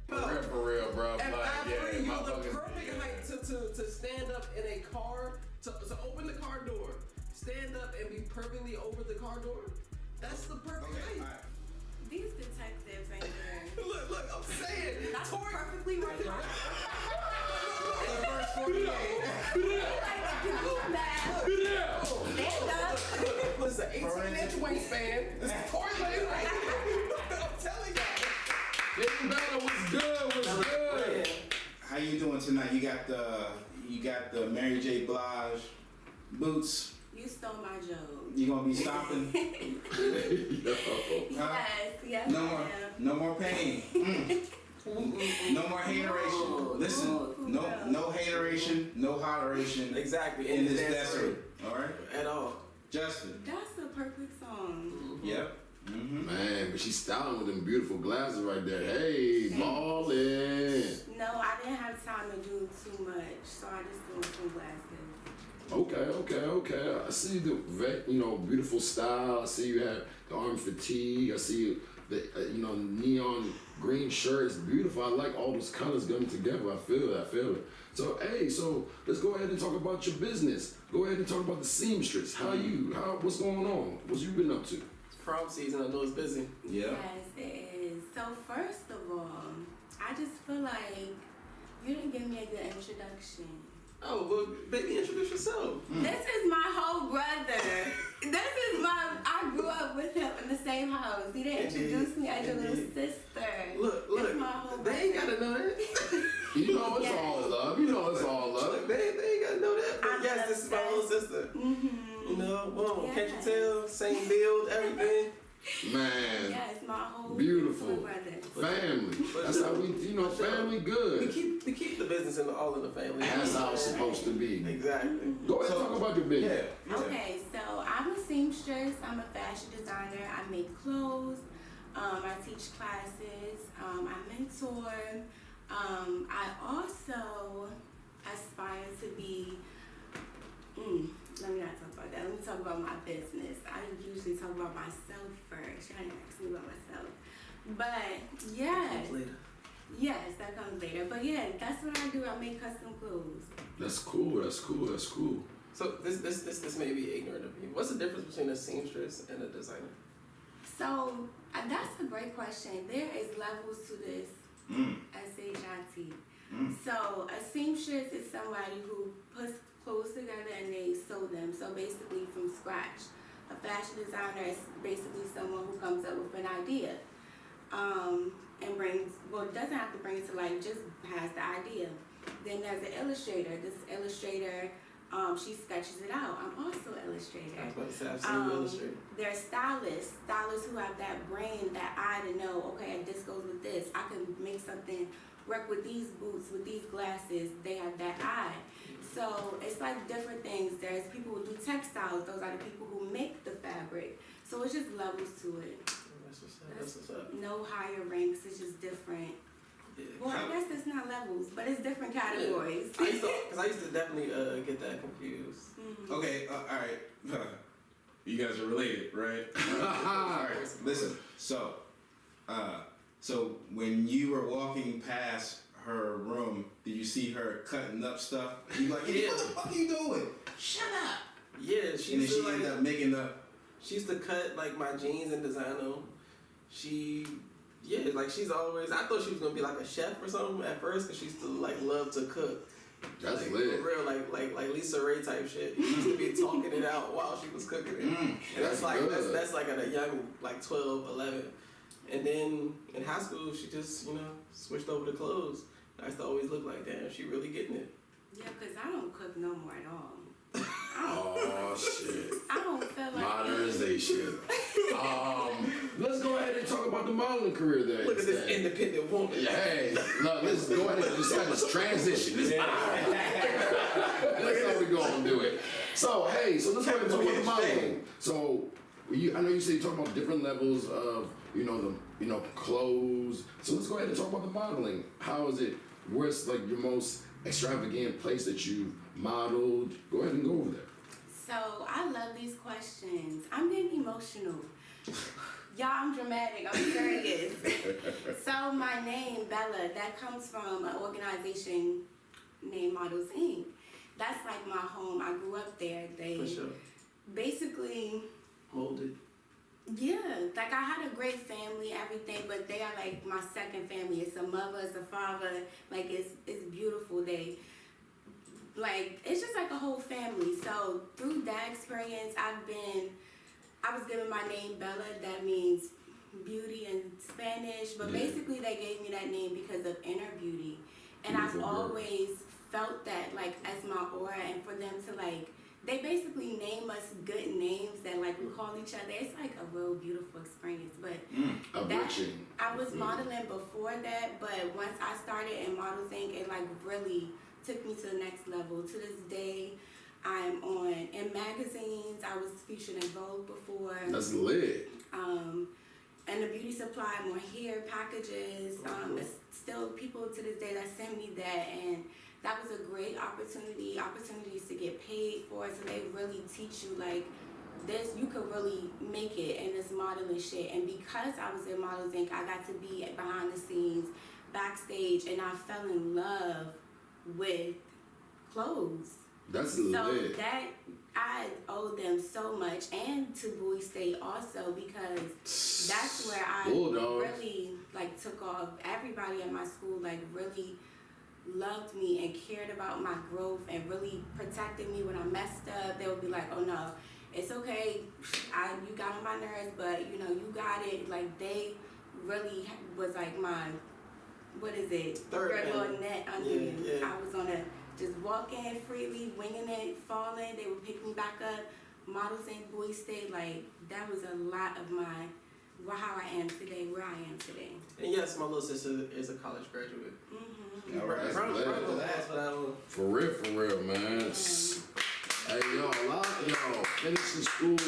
For real, bro. At Like, 5'3", you're the motherfuckers- perfect height to stand up in a car, to open the car door, stand up and be perfectly over the car door. That's the perfect height. All right. These detectives ain't there. Look, I'm saying. That's Tori, perfectly right. the first 48. Stand up. Listen, 18-inch wingspan. This is Tori Lane right here. I'm telling y'all. Getting better was good. How you doing tonight? You got the Mary J. Blige boots. You stole my joke. You gonna be stomping? Yes, No more pain. No more hateration. Listen, no hateration, no holleration. Exactly. In this desert. All right. At all. Justin. That's a perfect song. Yep. Mm-hmm. Man, but she's styling with them beautiful glasses right there. Hey, ballin'. No, I didn't have time to do too much, so I just doing some glasses. Okay. I see the beautiful style. I see you have the arm fatigue. I see the neon green shirt. It's beautiful. I like all those colors coming together. I feel it. So let's go ahead and talk about your business. Go ahead and talk about the seamstress. What's going on? What you been up to? It's prom season. I know it's busy. Yeah. Yes, it is. So first of all, I just feel like you didn't give me a good introduction. Oh, well, baby, introduce yourself. This is my whole brother. I grew up with him in the same house. He didn't introduce me as your little sister. Look, That's my whole they ain't brother. gotta know that. You know it's all love. Look, they ain't gotta know that. But I'm yes, this is my little sister. Mm-hmm. You know, well, can't you Yes. tell? Same build, everything. Man, Yes, my whole beautiful brother. family. That's how we, family We good. keep the business all in the family. That's how it's supposed to be. Exactly. Go ahead and talk about your business. Yeah. Okay, so I'm a seamstress. I'm a fashion designer. I make clothes. I teach classes. I mentor. I also aspire to be. Let me not talk about that. Let me talk about my business. I usually talk about myself first. Y'all didn't ask me about myself. But yes. Later. Yes, that comes later. But yeah, that's what I do. I make custom clothes. That's cool. So this may be ignorant of me. What's the difference between a seamstress and a designer? So that's a great question. There is levels to this. S-H-I-T. So a seamstress is somebody who puts clothes together and they sew them. So basically from scratch. A fashion designer is basically someone who comes up with an idea and doesn't have to bring it to life, just has the idea. Then there's an illustrator. This illustrator, she sketches it out. I'm also an illustrator. I was about to say, I've seen you illustrate. There's stylists who have that brain, that eye to know, okay, this goes with this. I can make something work with these boots, with these glasses. They have that eye. So it's like different things. There's people who do textiles. Those are the people who make the fabric. So it's just levels to it. That's what's up. No higher ranks. It's just different. Yeah. Well, I guess it's not levels, but it's different categories. Yeah. I used to definitely get that confused. Okay. All right. You guys are related, right? All right. Listen. So when you were walking past her room, did you see her cutting up stuff? You like, hey, what the fuck are you doing? Shut up. Yeah, And then she ended up making the. She used to cut like my jeans and design them. She's always. I thought she was gonna be like a chef or something at first, because she used to like love to cook. That's like, lit. For real, like Lisa Ray type shit. She used to be talking it out while she was cooking it. And that's good. that's like at a young, like 12, 11. And then in high school, she just, switched over to clothes. I used to always look like, damn, she really getting it. Yeah, because I don't cook no more at all. Oh shit. I don't feel like Modernization. Let's go ahead and talk about the modeling career there. Look at this independent woman. Hey, look, let's go ahead and just have this transition. That's how we gonna do it. So let's go ahead and talk about the modeling. So I know you say you talk about different levels of the clothes. So let's go ahead and talk about the modeling. How is it? Where's like your most extravagant place that you've modeled? Go ahead and go over there. So I love these questions. I'm getting emotional. Y'all, I'm dramatic. I'm serious. So my name, Bellaa, that comes from an organization named Models Inc. That's like my home. I grew up there. They For sure. basically Molded. yeah, like I had a great family, everything, but they are like my second family. It's a mother, it's a father, like it's beautiful. It's just like a whole family. So through that experience, I was given my name Bellaa. That means beauty in Spanish, but basically they gave me that name because of inner beauty. And I've always felt that like as my aura, and for them to like, they basically name us good names that like we call each other. It's like a real beautiful experience. But I was modeling before that, but once I started in Models Inc., it like really took me to the next level. To this day, I'm in magazines. I was featured in Vogue before. That's lit. And the beauty supply, more hair packages. It's still people to this day that send me that, and that was a great opportunities to get paid for. So they really teach you like this, you could really make it in this modeling shit. And because I was in Models Inc., I got to be behind the scenes, backstage, and I fell in love with clothes. That's so lit. That I owe them so much, and to Bowie State also, because that's where I really like took off. Everybody at my school like really loved me and cared about my growth and really protected me when I messed up. They would be like, "Oh no, it's okay. You got on my nerves, but you know you got it." Like they really was like my, what is it? Third little net under you. Yeah. I was on a just walking freely, winging it, falling. They would pick me back up. Models Inc., Bowie State, like that was a lot of how I am today, where I am today. And yes, my little sister is a college graduate. Mm-hmm. All right, for real, man. Hey, yo, a lot of y'all finishing school.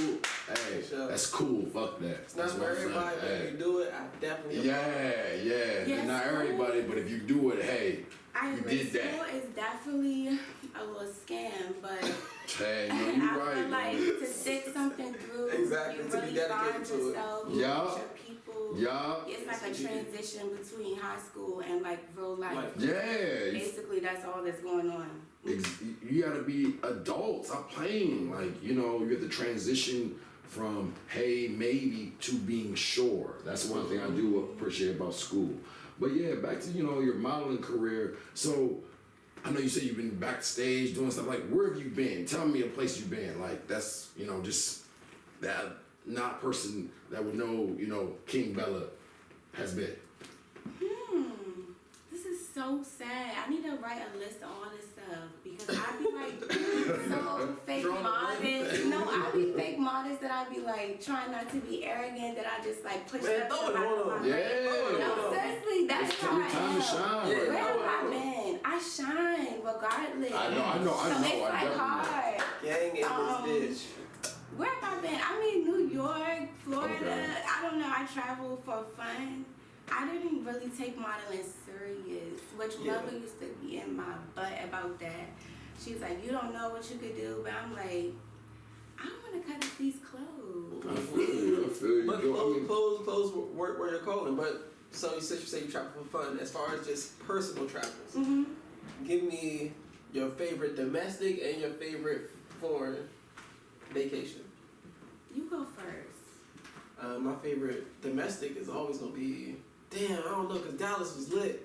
Hey, that's cool. Fuck that. It's not for everybody, but if you do it, I definitely. Yeah. Not everybody, but if you do it, hey, you did that. School is definitely a little scam, but hey, no, I right, feel like to stick something through, exactly, you to really be dedicated find to it. yourself, Yeah. your people. Yeah. It's like a transition between high school and like real life. Yeah. Basically, that's all that's going on. You gotta be adults. Stop playing. Like, you know, you have to transition from hey, maybe to being sure. That's one thing I do appreciate about school. But yeah, back to, you know, your modeling career. So I know you said you've been backstage doing stuff. Like, where have you been? Tell me a place you've been. Like, that's, you know, just that not person that would know, you know, King Bellaa has been. This is so sad. I need to write a list of all this stuff because I be like so fake modest. No, I be fake modest that I be like trying not to be arrogant, that I just like push stuff to my No, seriously, that's how I time to shine. Where have I been? I shine regardless. I know. So it's like hard. Gang in this bitch. Where have I been? I mean, New York, Florida. I don't know. I travel for fun. I didn't really take modeling serious, which mother used to be in my butt about that. She was like, "You don't know what you could do," but I'm like, I want to cut up these clothes. I feel you. But clothes work where you're calling. But so you say you travel for fun. As far as just personal travels, give me your favorite domestic and your favorite foreign vacation. You go first. My favorite domestic is always gonna be. Damn, I don't know, cause Dallas was lit.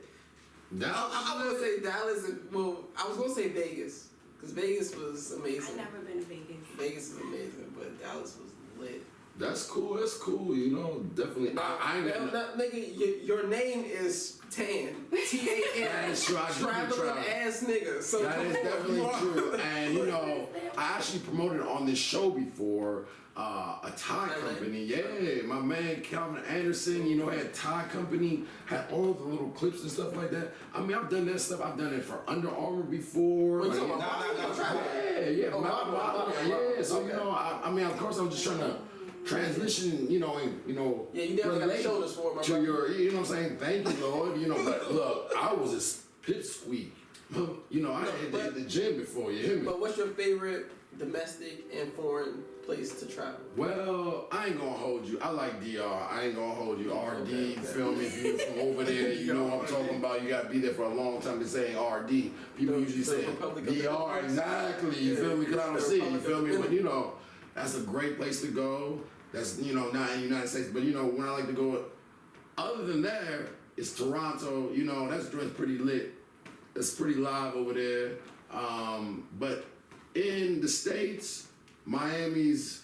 I would say Dallas, I was gonna say Vegas, cause Vegas was amazing. I've never been to Vegas. Vegas is amazing, but Dallas was lit. That's cool. You know, definitely. Nigga, your name is Tan. T-A-N. That's true. Traveling ass nigga. So that is definitely true. And you know, I actually promoted on this show before. A tie company, my man Calvin Anderson, you know, had a tie company, had all the little clips and stuff like that. I mean, I've done that stuff. I've done it for Under Armour before. So you know, I mean, of course, I'm just trying to transition, you know, and you know, you definitely got the shoulders for it, to your, you know what I'm saying? Thank you, Lord. You know, but look, I was a pipsqueak. You know, I hit the gym before. You hear me? But what's your favorite domestic and foreign place to travel? Well, I ain't gonna hold you. I like DR. I ain't gonna hold you. RD, you feel me? If you're from over there, you know what I'm talking about. You gotta be there for a long time to say RD. People usually say DR, exactly. You feel me? Because I don't see it, you feel me? But you know, that's a great place to go. That's, you know, not in the United States, but you know, when I like to go, other than there, it's Toronto. You know, that's pretty lit. It's pretty live over there. But in the States, Miami's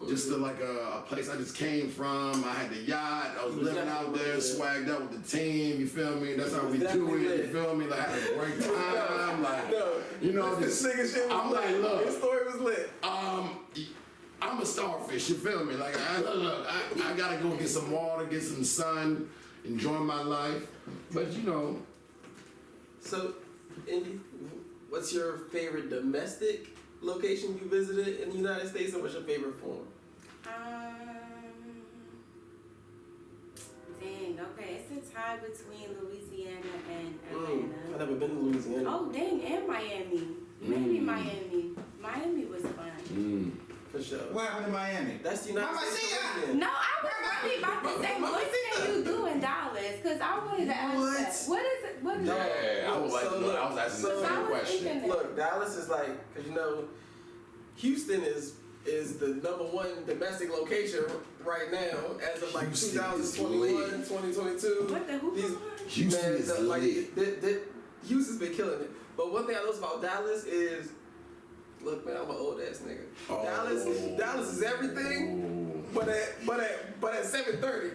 just like a place I just came from. I had the yacht. I was living out there, swagged up with the team. You feel me? That's how we do it. You feel me? Like, I had a great time. Like, you know, this nigga shit was I'm lit. like, look, His story was lit. I'm a starfish. You feel me? Like, I gotta go get some water, get some sun, enjoy my life. But you know. So, what's your favorite domestic location you visited in the United States, and what's your favorite foreign? Dang, okay, it's a tie between Louisiana and Atlanta. I've never been to Louisiana. Oh, dang, and Miami. Maybe Miami. Miami was fun. For sure. What happened in Miami? That's the United States. No, I was really about to say, what can you do in Dallas? Because I wanted to ask that. What is it? What is Yeah, it? I would like to know. I was asking the same question. Look, Dallas is like, because you know, Houston is the number one domestic location right now as of like Houston 2021, 2022. What the who? Houston is lit. Houston's been killing it. But one thing I know about Dallas is, look, man, I'm an old ass nigga. Oh. Dallas is everything, but at 7:30.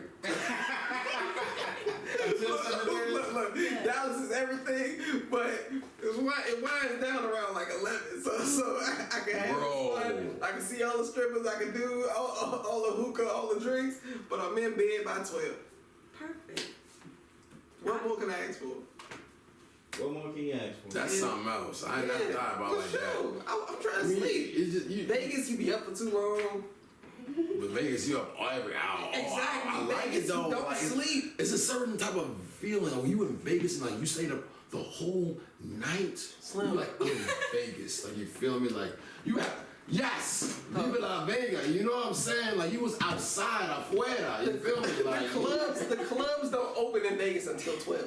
Look, Dallas is everything, but it winds down around like 11. So I can have fun. I can see all the strippers. I can do all the hookah, all the drinks, but I'm in bed by 12. Perfect. What more can I ask for? What more can you ask for? That's something else. I ain't never thought about like that. I'm trying to sleep. It's just, Vegas, you be up for too long. But Vegas, you up every hour. Exactly. I like Vegas, it though. you don't like, sleep. It's a certain type of feeling. When you in Vegas and like you stayed up the whole night. Slim. You like I'm in Vegas. Like you feel me? Like you have. Yes, Viva La Vega. You know what I'm saying? Like you was outside, afuera. You feel me? Like The clubs don't open in Vegas until 12.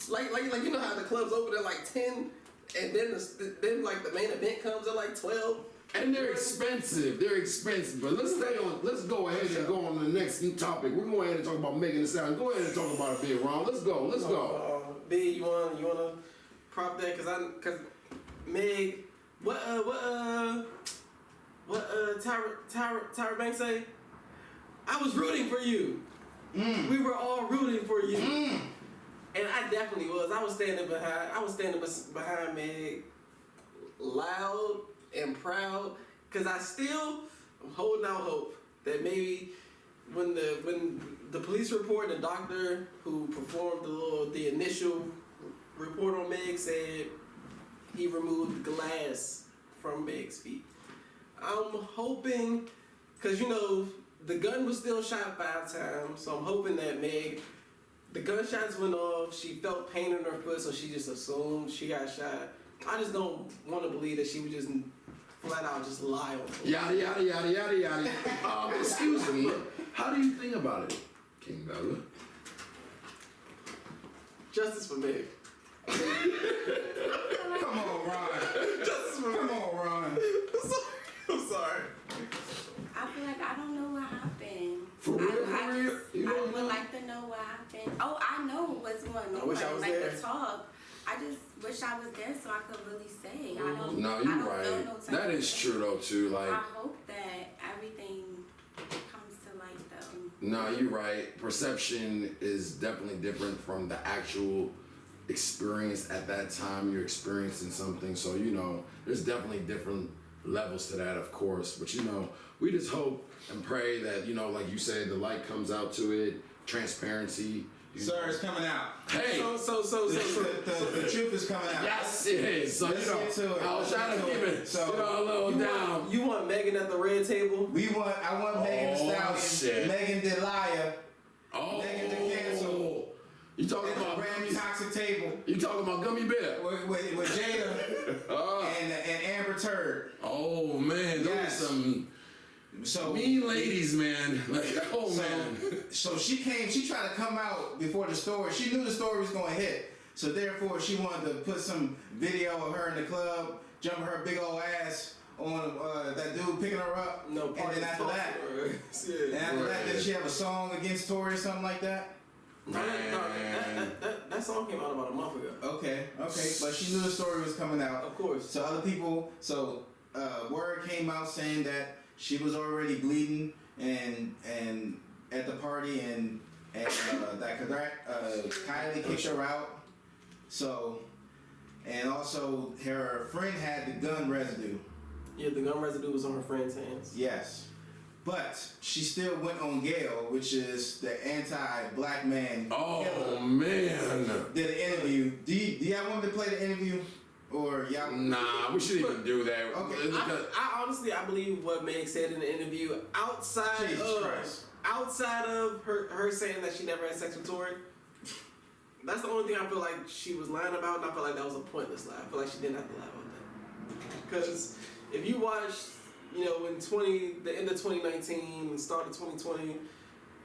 Like you know how the clubs open at like 10, and then like the main event comes at like 12. And they're expensive. They're expensive. But let's stay on. Let's go ahead and go on to the next topic. We're going ahead and talk about Megan Thee Stallion. Go ahead and talk about it, Big Ron. Let's go. Let's go. B, you wanna prop that? Cause Meg, what Tyra Banks say? I was rooting for you. We were all rooting for you. And I definitely was. I was standing behind Meg, loud and proud, because I still am holding out hope that maybe when the police report, the doctor who performed the initial report on Meg said he removed the glass from Meg's feet. I'm hoping, because you know the gun was still shot 5 times, so I'm hoping that Meg, the gunshots went off, she felt pain in her foot, so she just assumed she got shot. I just don't want to believe that she would just flat out just lie on her. Yada yada yada yada yada. Excuse me. How do you think about it, King Bellaa? Justice for Meg. Come on, Ron. Justice for Meg. Come on, Ron. I'm sorry. I feel like I don't know what happened. For real? I would like to know what happened. Oh, I know what's going on. I wish I was like there. The talk. I just wish I was there so I could really say. I don't. No, I you're don't right. feel no type That of is way. true though too. Like I hope that everything comes to light though. no, you're right. Perception is definitely different from the actual experience at that time. You're experiencing something, so you know there's definitely different levels to that, of course. But you know, we just hope and pray that you know, like you said, the light comes out to it, transparency. Sir, it's coming out. Hey. The truth is coming out. Yes, it is. So Let's you know, get to it. I was trying to keep it So, a little down. You want Megan at the red table? I want Megan Thee Stallion, shit. Megan Thee Liar, Oh, Megan Thee Cancel. You talking at the about Brand Toxic table You talking about Gummy Bear? with Jada and Amber Turd. Oh man. So mean ladies, man. Like, oh man. So she tried to come out before the story. She knew the story was going to hit. So therefore, she wanted to put some video of her in the club, jumping her big old ass on that dude picking her up. No, and then after that, did she have a song against Tory or something like that? No, that song came out about a month ago. Okay. But she knew the story was coming out. Of course. So other people, word came out saying that she was already bleeding and at the party and that Kylie kicked her out. So, and also her friend had the gun residue. Yeah, the gun residue was on her friend's hands. Yes. But she still went on Gail, which is the anti-black man. Oh, man. Did an interview. Do y'all want me to play the interview? Or y'all? Nah, we shouldn't even do that. Okay. I honestly believe what Meg said in the interview outside of her saying that she never had sex with Tory. That's the only thing I feel like she was lying about, and I feel like that was a pointless lie. I feel like she didn't have to lie about that. Because if you watch, in the end of 2019 and start of 2020,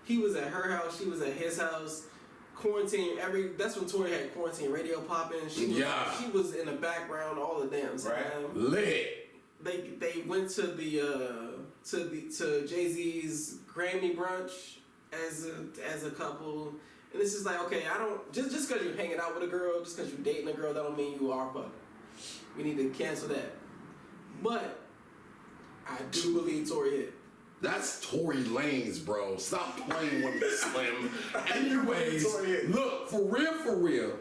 he was at her house, she was at his house, quarantine. That's when Tory had quarantine radio popping. She was in the background all the damn time. Right. Lit. They went to Jay-Z's Grammy brunch as a couple. And it's just like, okay, I don't just because you're hanging out with a girl, just because you're dating a girl, that don't mean you are fucking. We need to cancel that. But I do believe Tory hit. That's Tory Lanez, bro. Stop playing with me, Slim. Anyways, look, for real.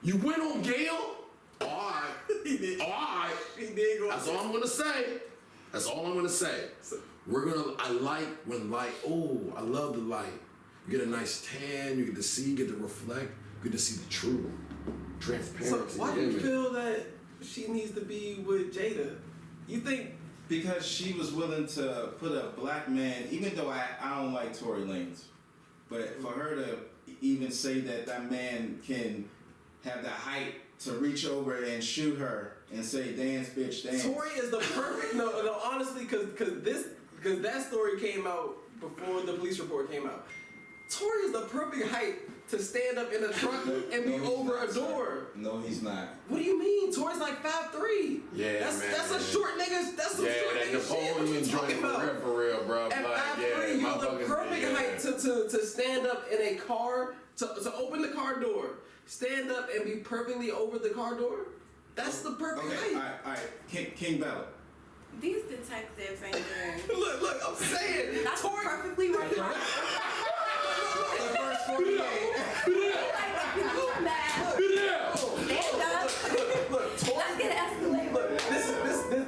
You went on Gail? Alright. He did. Alright. He did go. That's all I'm gonna say. I love the light. You get a nice tan, you get to see, you get to reflect, you get to see the true transparency. So why do you feel that she needs to be with Jada? You think? Because she was willing to put a black man, even though I don't like Tory Lanez, but for her to even say that man can have the height to reach over and shoot her and say, dance, bitch, dance. Tory is the perfect, no, honestly, because that story came out before the police report came out. Tory is the perfect height to stand up in a truck and be over a door. No, he's not. What do you mean? Tory's like 5'3". Yeah, that's a short nigga. That's some short nigga shit. What you Napoleon talking about? For real, bro. At 5'3", you're the perfect height to stand up in a car, to open the car door, stand up and be perfectly over the car door. That's the perfect height. All right. King Bellaa. These detectives ain't good. Look, I'm saying. That's Tory, perfectly right. The first 48. Look, Tory. Let's get an escalator. Look,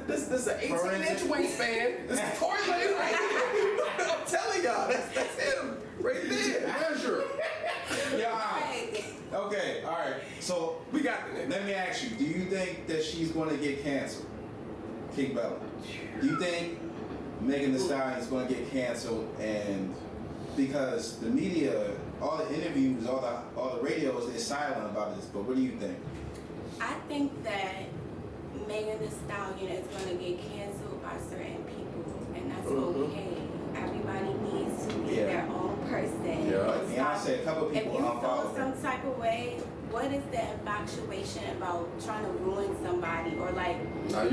this is an 18-inch wingspan. This is Tory Lanez right here. I'm telling y'all, that's him right there. Measure. Yeah. Okay, all right. So We got it. let me ask you, do you think that she's going to get canceled? King Bellaa. Do you think Megan Thee Stallion is going to get canceled? And because the media, all the interviews, all the radios, they're silent about this. But what do you think? I think that Megan Thee Stallion is going to get canceled by certain people, and that's okay. Everybody needs to be their own person. Yeah. Beyonce, a couple If people you feel unfollowed her. some type of way, what is the infatuation about trying to ruin somebody or like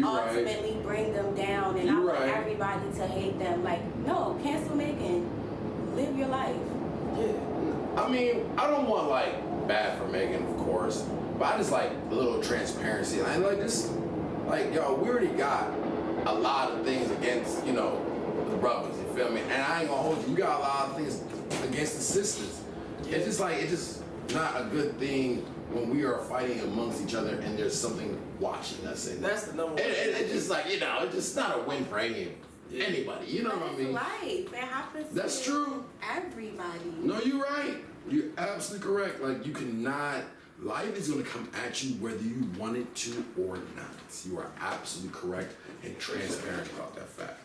ultimately bring them down and I want everybody to hate them? Like, no, cancel Megan. Live your life. Yeah. I mean, I don't want bad for Megan, of course, but I just like a little transparency. And I like this, we already got a lot of things against, the brothers, you feel me? And I ain't gonna hold you. You got a lot of things against the sisters. Yeah. It's just not a good thing when we are fighting amongst each other and there's something watching us. And that's the number one. It's just it's just not a win for anybody. You know what I mean? Life. It happens That's to true. everybody. No, you're right. You're absolutely correct. You cannot. Life is going to come at you whether you want it to or not. You are absolutely correct and transparent about that fact.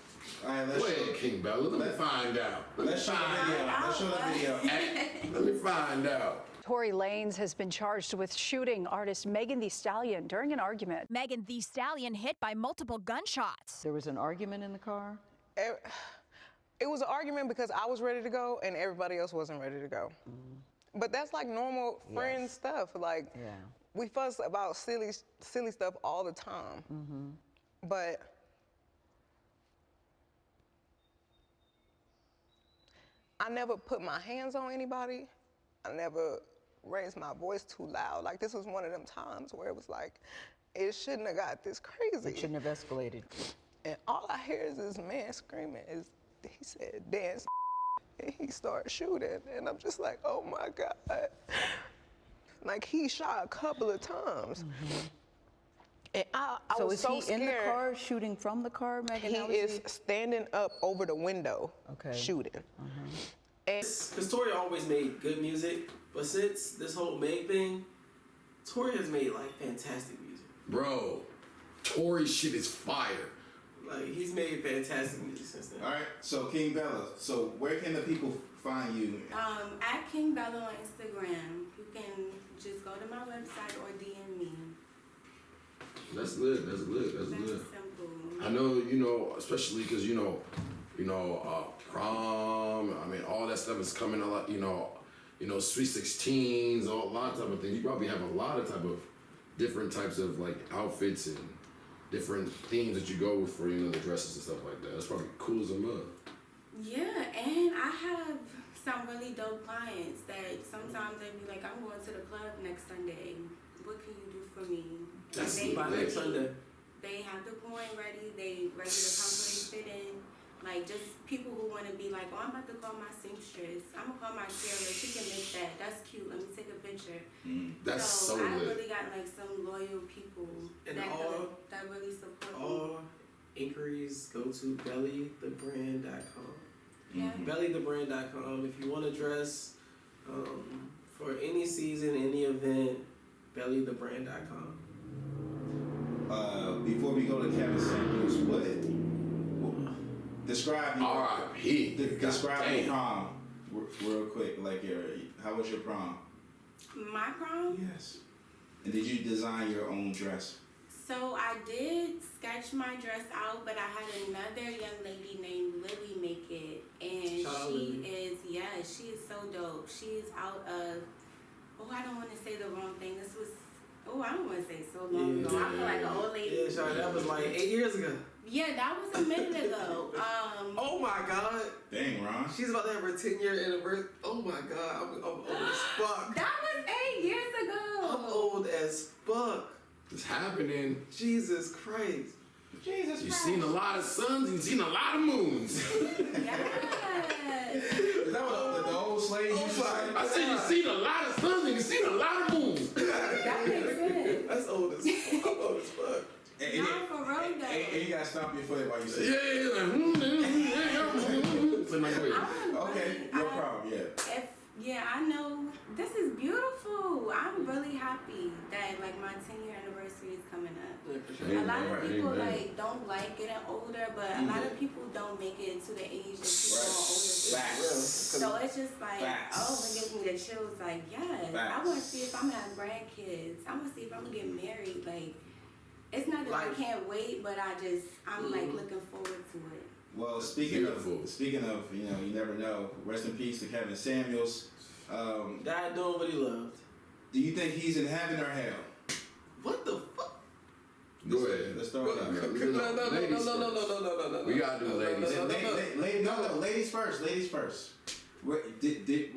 All right, Go ahead, King Bellaa. Let me find out. Let's show the video. Let me find out. Tory Lanez has been charged with shooting artist Megan Thee Stallion during an argument. Megan Thee Stallion hit by multiple gunshots. There was an argument in the car? It was an argument because I was ready to go and everybody else wasn't ready to go. But that's like normal friend stuff. Like, we fuss about silly stuff all the time. But I never put my hands on anybody. I never raised my voice too loud. Like, this was one of them times where it was like, it shouldn't have got this crazy. It shouldn't have escalated. And all I hear is this man screaming. He said, dance, and he started shooting. And I'm just like, oh my God. Like, he shot a couple of times. And I So was is so he scared. in the car, shooting from the car, Megan? He How is standing up over the window, shooting. And Because Tori always made good music, but since this whole Meg thing, Tori has made like fantastic music. Bro, Tory's shit is fire. Like, he's made fantastic music since then. All right, so King Bellaa. So where can the people find you? At King Bellaa on Instagram. You can just go to my website or DM me. That's good. That's good. That's Very good. simple. I know, especially because prom. I mean, all that stuff is coming a lot. Sweet 16s, a lot of type of things. You probably have a lot of type of different types of like outfits and different themes that you go with for the dresses and stuff like that. That's probably cool as a mug. Yeah, and I have some really dope clients that sometimes they be like, I'm going to the club next Sunday. What can you do for me? That's And By next Sunday. They have the coin ready. They ready to come for they fit in. Like, just people who want to be like, oh, I'm about to call my seamstress. I'm going to call my tailor. She can make that. That's cute. Let me take a picture. That's so I lit. really got, like, some loyal people And that really support me. All inquiries go to bellythebrand.com. Yeah. Bellythebrand.com. If you want to dress for any season, any event, bellythebrand.com. Before we go to Kevin Samuels, describe your R.I.P. Describe your prom real quick. Like how was your prom? My prom? Yes. And did you design your own dress? So I did sketch my dress out, but I had another young lady named Lily make it, and she is so dope. She is out of, I don't want to say the wrong thing. I don't want to say so long ago. I feel like an old lady. Yeah, Charlie, that was like 8 years ago. Yeah, that was a minute ago. Oh my God. Dang, Ron. She's about to have her 10-year anniversary. Oh my God, I'm old as fuck. That was 8 years ago. I'm old as fuck. It's happening. Jesus Christ. Jesus You've Christ. seen a lot of suns, you've seen a lot of moons. Yes. Is that what the old slaves used to say? I said you've seen a lot of suns and you've seen a lot of moons. That makes sense. That's old as fuck. I'm old as fuck. Not for real though. And you gotta stomp your foot while you say Okay, no problem, I know this is beautiful. I'm really happy that like my 10-year anniversary is coming up. A lot of people like don't like getting older, but a lot of people don't make it to the age that people are older. Facts. So it's just like, Facts. it gives me the chills. Like, yes, I want to see if I'm gonna have grandkids. I want to see if I'm gonna get married. Like, it's not that I can't wait, but I'm like looking forward to it. Well, speaking of, you never know. Rest in peace to Kevin Samuels. Died doing what he loved. Do you think he's in heaven or hell? What the fuck? Go ahead. Let's start with that. No. We gotta do ladies. Ladies first. Ladies first. Did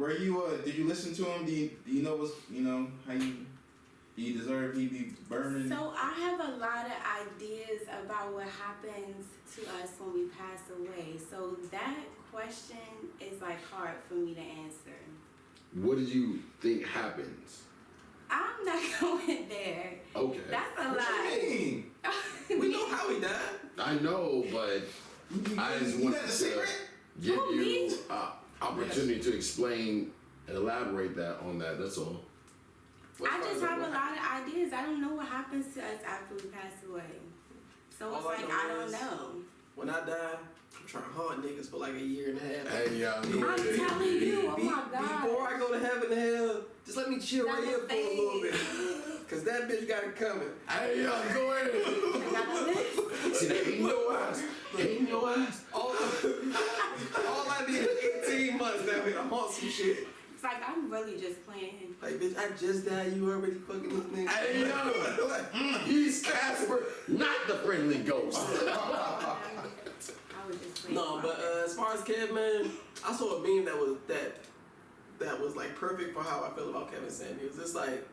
you listen to him? Do you know how he deserve he be burning? So I have a lot of ideas about what happens to us when we pass away. So that question is like hard for me to answer. What did you think happens? I'm not going there. Okay. That's a What lie. you mean? We know how he died. I know, but I just want to give you opportunity to explain and elaborate on that. That's all. I just have a lot of ideas. I don't know what happens to us after we pass away. So it's like, I don't know. When I die, I'm trying to haunt niggas for like a year and a half. Hey, I'm telling you, oh my God. Before I go to heaven and hell, just let me chill right here for a little bit. Cause that bitch got it coming. Hey, yo, go ahead. I got a list. See, they hating your ass. Hating your ass. All I need is 18 months now. I'm on some shit. It's like I'm really just playing. Like, bitch, I just died. You already fucking this nigga. Hey, yo. He's Casper, not the friendly ghost. I was just playing. No, but as far as Kev, man, I saw a meme that was like perfect for how I feel about Kevin Samuels. It's like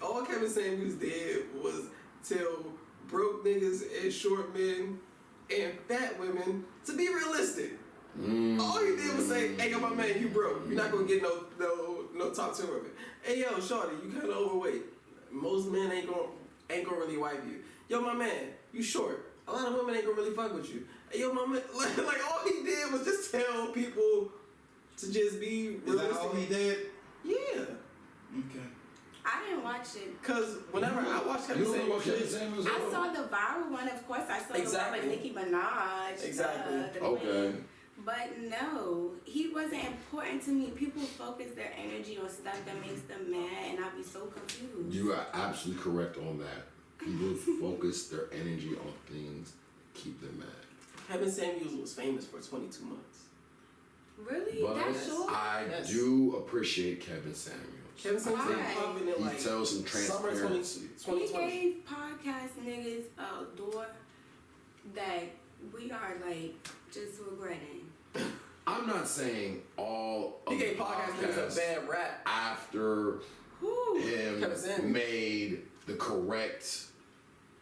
all Kevin Samuels did was tell broke niggas and short men and fat women to be realistic. All he did was say, "Hey, yo, my man, you broke. You're not gonna get no top 10 of it. Hey, yo, shorty, you kind of overweight. Most men ain't gonna really wipe you. Yo, my man, you short. A lot of women ain't gonna really fuck with you. Hey, yo, my man, like all he did was just tell people to just be realistic." Is that all he did? Yeah. Okay. I didn't watch it. Cause whenever I watch Kevin Samuels, I saw the viral one, of course. I saw Exactly. the one with Nicki Minaj. Exactly. The Okay. queen. But no, he wasn't important to me. People focus their energy on stuff that makes them mad, and I'd be so confused. You are absolutely correct on that. People focus their energy on things, keep them mad. Kevin Samuels was famous for 22 months. Really? But That's short? I Yes. do appreciate Kevin Samuels. Kevin Samuels Why? been popping in He like tells some summer transparency. 2020. He gave podcast niggas a door that we are like just regretting. I'm not saying all He of gave the podcast niggas podcasts a bad rap. after Whew. him Kevin Samuels. made the correct,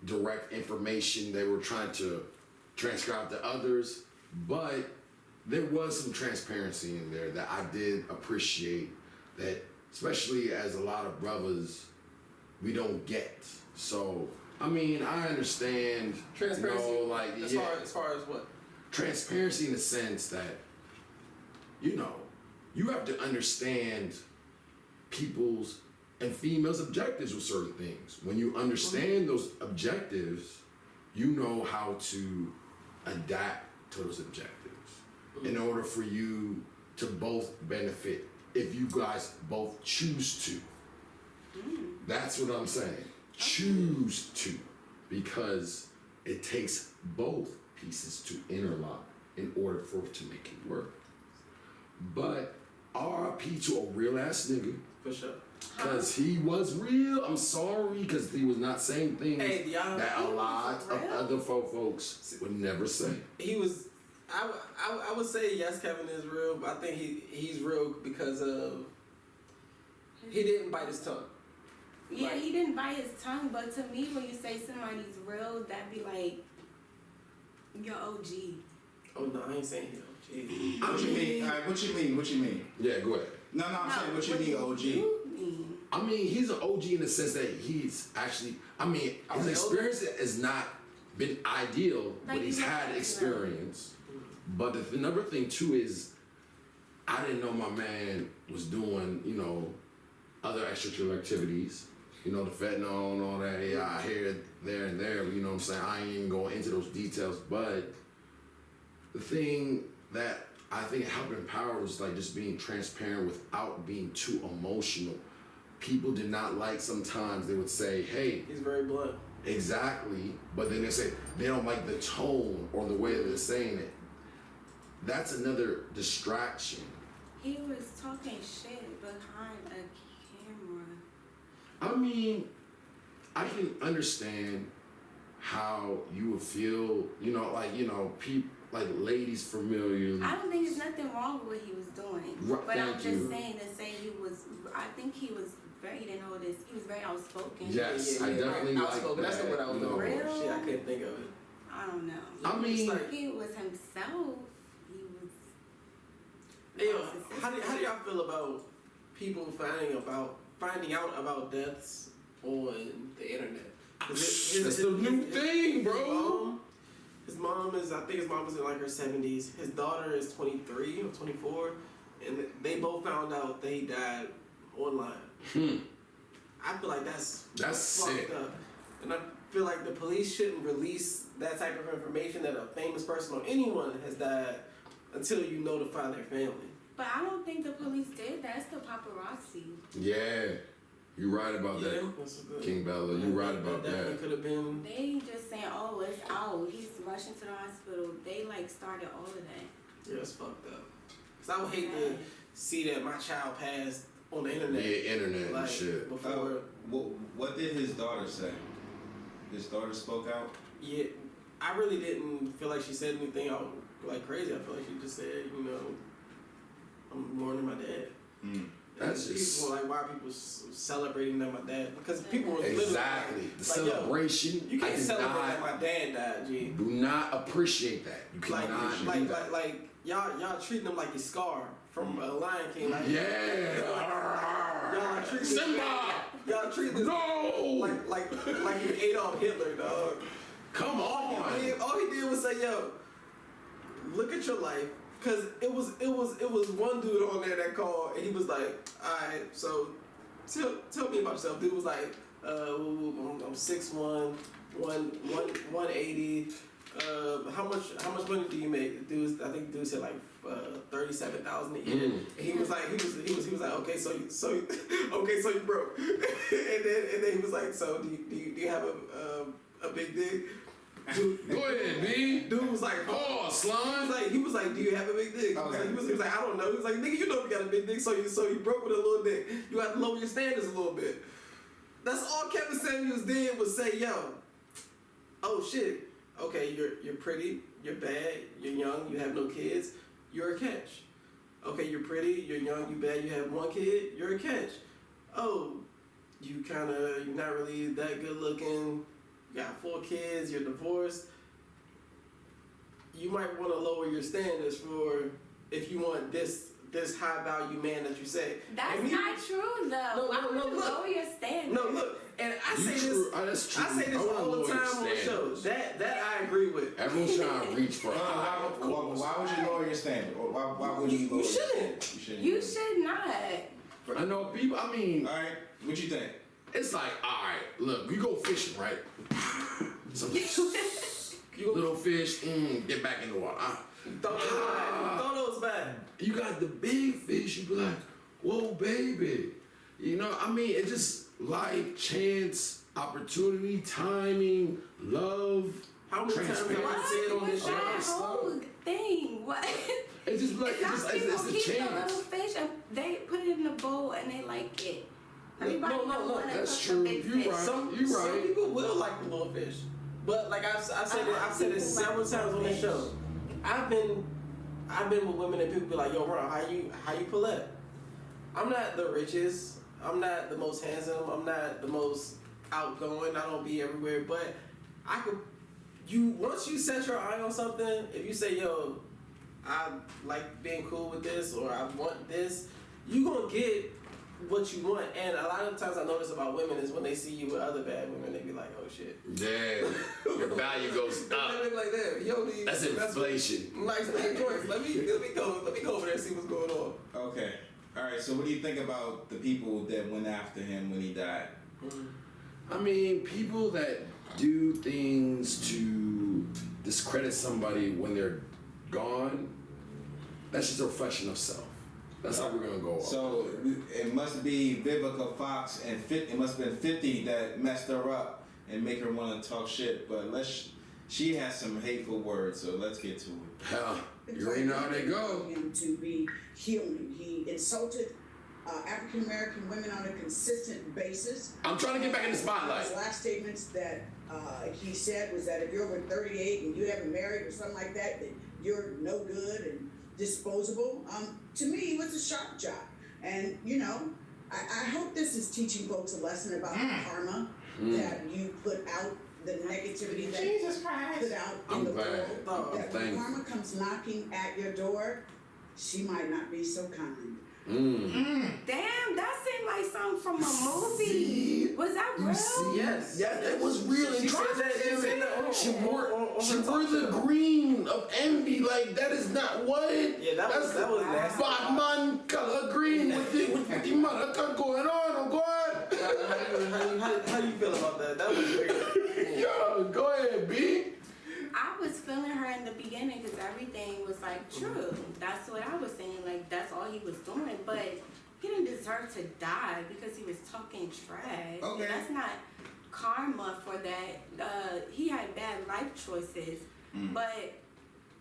direct information they were trying to transcribe to others, but there was some transparency in there that I did appreciate, that especially as a lot of brothers we don't get. So I mean, I understand Transparency. you know, like as far as what? transparency in the sense that, you know, you have to understand people's and females' objectives with certain things. When you understand those objectives, you know how to adapt to those objectives in order for you to both benefit if you guys both choose to. That's what I'm saying. Choose to, because it takes both pieces to interlock in order for it to make it work. But RIP to a real ass nigga, For sure. because he was real. I'm sorry, because he was not saying things Hey, y'all- that a lot of real. other folks would never say. He was. I would say yes, Kevin is real, but I think he's real because of he didn't bite his tongue. Yeah, Like- he didn't bite his tongue, but to me, when you say somebody's real, that'd be like your OG. Oh no, I ain't saying him. Jeez. What you mean? What you mean? What you mean? Yeah, go ahead. No, I'm saying what you do mean, OG. you mean? I mean, he's an OG in the sense that he's actually, I mean, his experience has not been ideal, but Like he's you had said, experience. But another thing too is, I didn't know my man was doing, you know, other extracurricular activities. You know, the fentanyl and all that. Yeah, I hear it there and there, but you know what I'm saying? I ain't even going into those details. But the thing that I think helped empower was like just being transparent without being too emotional. People did not like, sometimes they would say, hey, He's very blunt. exactly, but then they say they don't like the tone or the way that they're saying it. That's another distraction. He was talking shit behind a camera. I mean, I can understand how you would feel, you know, like, you know, like ladies familiar. I don't think there's nothing wrong with what he was doing. Right, But I'm thank just you. saying to say he was, I think he was very, he didn't know this, he was very outspoken. Yes, I definitely like outspoken. That's the word I was that, you know. looking for. Real? Shit, I couldn't think of it. I don't know. I mean, like- He was himself. He was. Hey, yo, how do y'all feel about people finding out about deaths on the internet? That's the new thing, bro. His mom is, I think his mom is in like her 70s. His daughter is 23 or 24, and they both found out that he died online. I feel like that's fucked sick. up, and I feel like the police shouldn't release that type of information that a famous person or anyone has died until you notify their family. But I don't think the police did that. It's the paparazzi. Yeah. You right about that, King Bellaa. You right about Definitely that. could have been. They just saying, oh, it's out. He's rushing to the hospital. They like started all of that. Yeah, it's fucked up. Cause I would hate to see that my child passed on the internet. Yeah, internet like, and shit. Before. What did his daughter say? His daughter spoke out? Yeah, I really didn't feel like she said anything out like crazy. I feel like she just said, you know, I'm mourning my dad. That's just people like, why are people celebrating that my dad? Because people were exactly the celebration. You can't celebrate that my dad died, G. Do not appreciate that. You cannot like y'all treating him like he's Scar from Lion King. Like, y'all treating Simba. Y'all treat this like you Adolf Hitler, dog. Come on. All he did was say, yo, look at your life. Cause it was one dude on there that called and he was like, alright, so tell me about yourself. Dude was like, I'm 6'1", 180. How much money do you make? I think dude said like $37,000 a year. And he was like okay, so you broke. and then he was like, so do you have a big dick? Dude, go ahead, B. Dude was like, oh, slime. He was like, do you have a big dick? Okay. He was like, I don't know. He was like, nigga, you know you got a big dick, so you broke with a little dick. You got to lower your standards a little bit. That's all Kevin Samuels did was say, yo, oh shit, okay, you're pretty, you're bad, you're young, you have no kids, you're a catch. Okay, you're pretty, you're young, you bad, you have one kid, you're a catch. Oh, you're not really that good looking. You got 4 kids, you're divorced. You might want to lower your standards for if you want this high value man that you say. That's not true though. Why would you lower your standards? No, look, and I say this. That's true. I say this all the time on the show. That I agree with. Everyone's trying to reach for Why would you lower your standard? Or why would you lower? You shouldn't. You should not. I know people. I mean, all right. What you think? It's like, all right, look, we go fishing, right? Some little fish, get back in the water. Throw those back. You got the big fish, you be like, whoa, baby. You know, I mean, it's just like chance, opportunity, timing, love. How many times have I said on this show? That whole thing, what? It's just like, it's a keep chance. the little fish and they put it in the bowl and they like it. Everybody No, that's true. You right. Some people will like the little fish, but like I've said it several times on the show. I've been with women and people be like, yo, Ron, how you pull up? I'm not the richest. I'm not the most handsome. I'm not the most outgoing. I don't be everywhere, but I could. Once you set your eye on something, if you say, yo, I like being cool with this or I want this, you gonna get what you want. And a lot of times I notice about women is when they see you with other bad women, they be like, oh shit. Yeah, your value goes up. They be like that. Yo, that's inflation. Nice choice. Let me go over there and see what's going on. Okay. All right. So what do you think about the people that went after him when he died? I mean, people that do things to discredit somebody when they're gone, that's just a reflection of self. That's how we're gonna go. So it must be Vivica Fox and it must have been 50 that messed her up and make her want to talk shit. But she has some hateful words, so let's get to it. Hell, you already know how they go. Him to be human. He insulted African American women on a consistent basis. I'm trying to get back in the spotlight. His last statements that he said was that if you're over 38 and you haven't married or something like that, that you're no good and disposable. To me, it was a shock job. And, you know, I hope this is teaching folks a lesson about karma, that you put out the negativity that you put out in the world. That when karma comes knocking at your door, she might not be so kind. Damn, that seemed like something from a movie. Was that real? Yes, that was real. She wore the green of envy. Like that is not what. Yeah, that was nasty. Batman color green with the mother going on. Oh God. How you feel about that? That was weird. Yo, go ahead, B. I was feeling her in the beginning because everything was like true. That's what I was saying. Like that's all he was doing, but he didn't deserved to die because he was talking trash. Okay. And that's not karma for that. He had bad life choices, but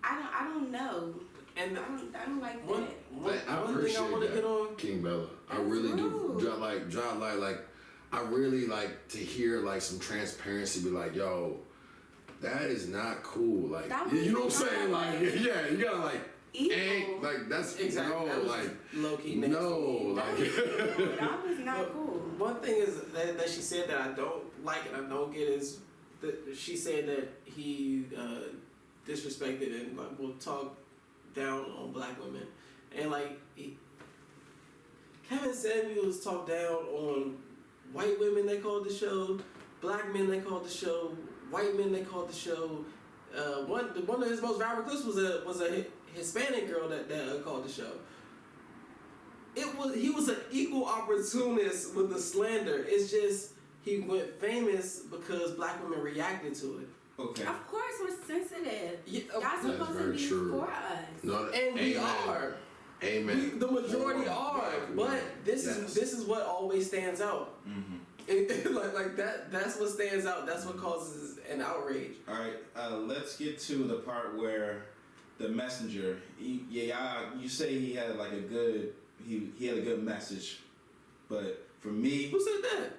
I don't know. And I don't like one that. I thing appreciate I want to that, get on. King Bella. I That's really do. rude. Like, I really like to hear like some transparency. Be like, yo, that is not cool. Like, That you know what was I'm saying? not Like, yeah, you gotta like, evil. like that's Exactly. no, That was like, low key no, nasty. like. That was not cool. One thing is that she said that I don't like and I don't get is that she said that he disrespected and like will talk down on black women, and like Kevin Samuels talked down on white women they called the show, black men they called the show, white men they called the show. One of his most viral clips was a Hispanic girl that called the show. He was an equal opportunist with the slander. It's just he went famous because black women reacted to it. Okay. Of course, we're sensitive. Yeah, That's That's supposed to very be true. for us. No, And we amen. are. Amen. The majority For are, black but women. this Yes. is what always stands out. Mm-hmm. like that's what stands out. That's what causes an outrage. All right. Let's get to the part where the messenger. You say he had like a good. He had a good message, but for me, Who said that?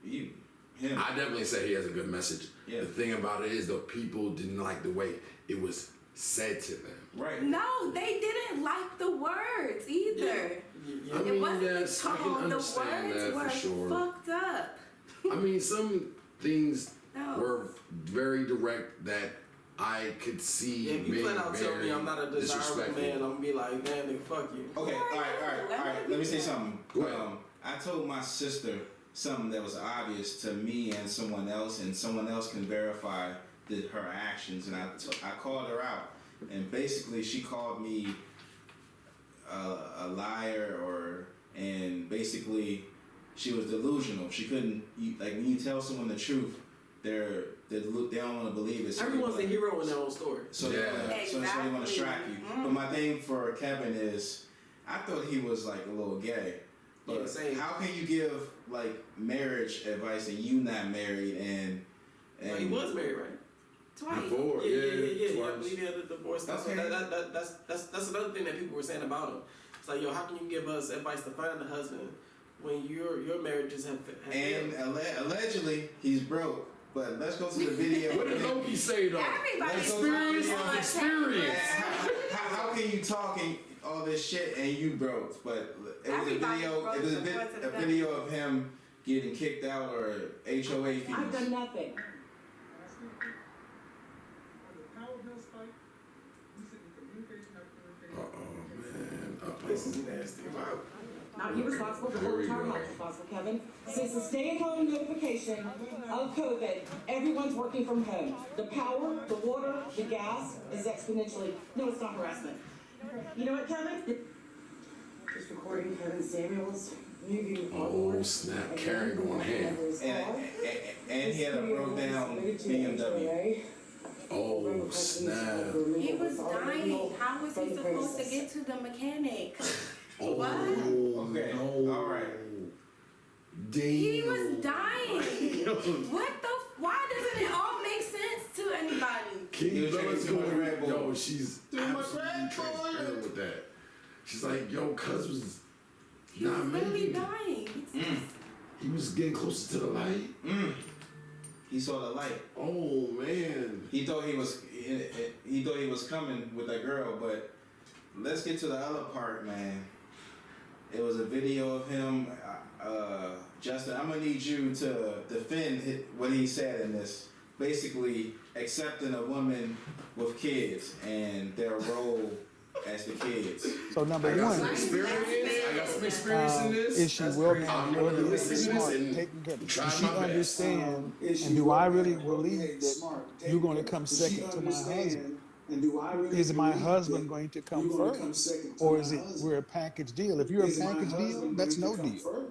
him. I definitely say he has a good message. Yeah. The thing about it is, the people didn't like the way it was said to them. Right. No, they didn't like the words either. I It mean, wasn't yes, the I can tone. The understand words that were for sure. fucked up. I mean, some things No. were very direct that I could see If you being flat out tell very me I'm not a desirable disrespectful. man, I'm gonna be like, man, nigga, fuck you. Okay. All right. Let me say something. Go ahead. I told my sister something that was obvious to me and someone else can verify her actions, and I called her out, and basically she called me a liar, and basically she was delusional. She couldn't like when you tell someone the truth, they don't want to believe it. So Everyone's the hero in their own story. So Yeah. so that's why they want to strike you. But my thing for Kevin is, I thought he was like a little gay. But Yeah, same. how can you give like marriage advice and you not married and Well, he was married, right? Twice. Before, Yeah. I twice. believe he had a divorce. That's Okay. that's another thing that people were saying about him. It's like, yo, how can you give us advice to find a husband when your marriages have and failed? allegedly he's broke. But let's go to the video. What did Loki say though? Everybody's Experience broke. is experience. How can you talk and all this shit and you broke? But it was Everybody a broke video. It was before to a the video of him getting kicked out or HOA fees. I've done nothing. This is nasty. Wow. Not you responsible, the There whole we entire go. house responsible, Kevin. Since the stay-at-home notification of COVID, everyone's working from home. The power, the water, the gas is exponentially. No, it's not harassment. You know what, Kevin? Just recording Kevin Samuels. Oh snap! Karen going ham. And he had a broke down BMW. Oh snap! He was dying. How was he supposed to get to the mechanic? Oh, What? Okay. No. All right. Damn. He was dying. What the? Why doesn't it all make sense to anybody? He King was Bella's drinking going, Red Bull. yo, she's Doing my absolutely Red Bull. transparent with that. She's like, yo, cuz was He was not literally making it. dying. He was getting closer to the light. He saw the light. Oh man. He thought he was coming with that girl, but let's get to the other part, man. It was a video of him. Justin, I'm gonna need you to defend what he said in this. Basically, accepting a woman with kids and their role as the kids. So number I got some one, experience. I got some experience in this. is she well I'm mannered, gonna educated, listen to this smart, and taken care of? try Does she my best. understand? And do I really believe that you're going to come second to my husband? is my husband going to come first, or is it we're a package deal? If you're a package deal, that's no deal.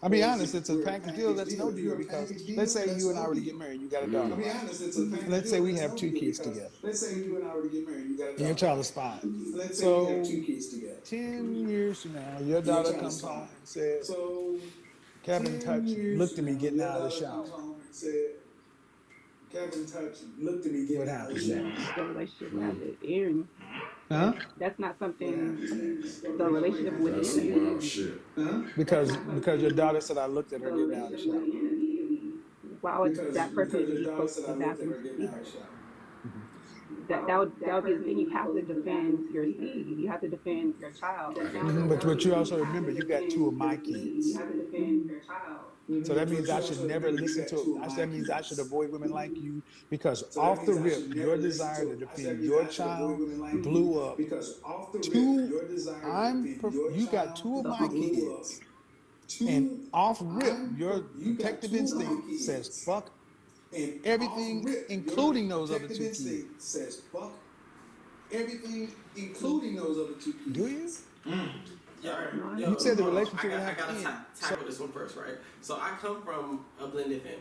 I'll be honest, it's a package deal. That's no deal because let's say you and I were to get married, you got a daughter. Right? Let's say we have 2 kids together. And your child is 5. So 10 years from now, your daughter comes home and says, Kevin touched me, looked at me getting out of the shower. What happens next? The relationship has it airing. Huh? That's not something the relationship would That's some end. wild shit. Because your daughter said I looked at her getting out of the shower. Why would that person be supposed to be bathroom to see her? That would be the thing. You have to defend your seed. You have to defend your child. But you also remember you got 2 of my kids. You have to defend your child. So that means I should never listen to. That means I should avoid women like you because off the rip, your desire to defend your child blew up. You got 2 of my kids, and off rip, your protective instinct says fuck everything, including those other 2 kids. Do you? You said the relationship. I gotta tackle this one first, right? So I come from a blended family.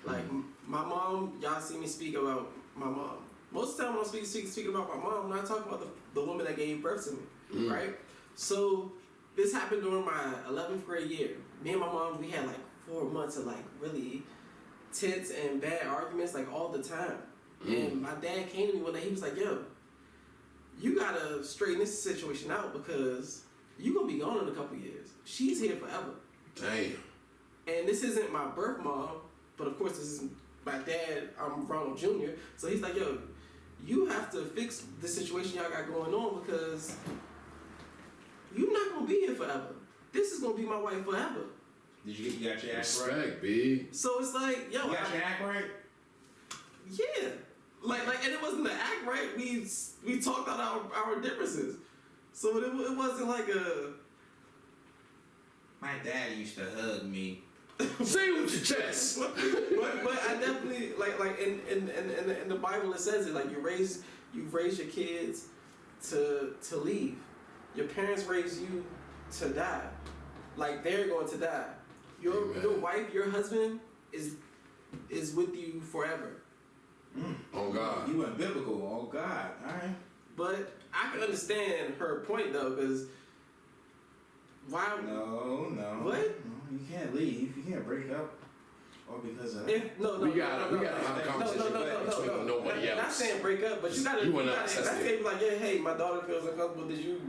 Like my mom, y'all see me speak about my mom. Most of the time when I'm speaking about my mom, when I talk about the woman that gave birth to me, right? So this happened during my 11th grade year. Me and my mom, we had like 4 months of like really tense and bad arguments like all the time. And my dad came to me one day, he was like, yo, you gotta straighten this situation out because you gonna be gone in a couple years. She's here forever. Damn. And this isn't my birth mom, but of course this is my dad. I'm Ronald Jr. So he's like, yo, you have to fix the situation y'all got going on because you're not gonna be here forever. This is gonna be my wife forever. Did you got your act Respect, right? B. So it's like, yo, You got your act right? Yeah. Like, and it wasn't the act right. We talked out our differences. So it wasn't like a. My dad used to hug me. Say it with your chest. but I definitely like in the Bible it says it like you've raised your kids to leave. Your parents raised you to die. Like they're going to die. Your wife, your husband is with you forever. Oh God. You went biblical. Oh God. All right. But I can understand her point though, because why? No. What? No, you can't leave. You can't break up. Or because of. We gotta have a conversation between nobody else. Not saying break up, but you gotta be like, yeah, hey, my daughter feels uncomfortable. Did you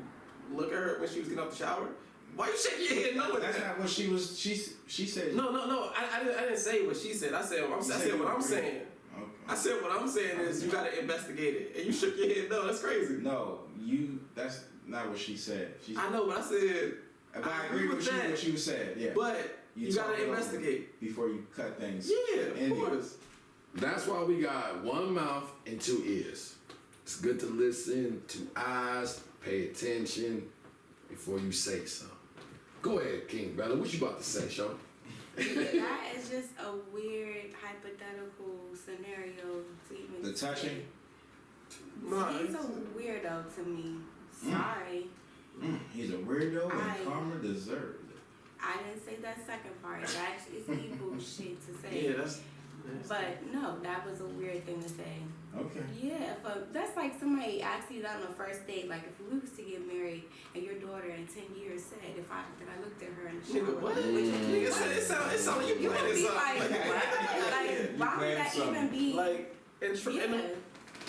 look at her when she was getting out the shower? Why you shaking your head? No, that's not what she was. She said. No. I didn't say what she said. I said what I'm saying. Okay. I said what I'm saying is you gotta investigate it, and you shook your head. No, that's crazy. No, that's not what she said. I know, but I said. I agree with you what you said. Yeah. But you gotta investigate before you cut things. Yeah, of course. That's why we got 1 mouth and 2 ears. It's good to listen, 2 eyes, pay attention before you say something. Go ahead, King Bellaa. What you about to say, Sean? That is just a weird hypothetical scenario to even. The touching. He's a weirdo to me. Sorry. He's a weirdo and karma deserved. I didn't say that second part. That is evil shit to say. Yeah, that's. But no, that was a weird thing to say. Okay. Yeah, but that's like somebody asked you that on the first date. Like if we was to get married and your daughter in 10 years said if I looked at her in the shower. Nigga, what? It sounds like you planning something. Like why would that even be? Like,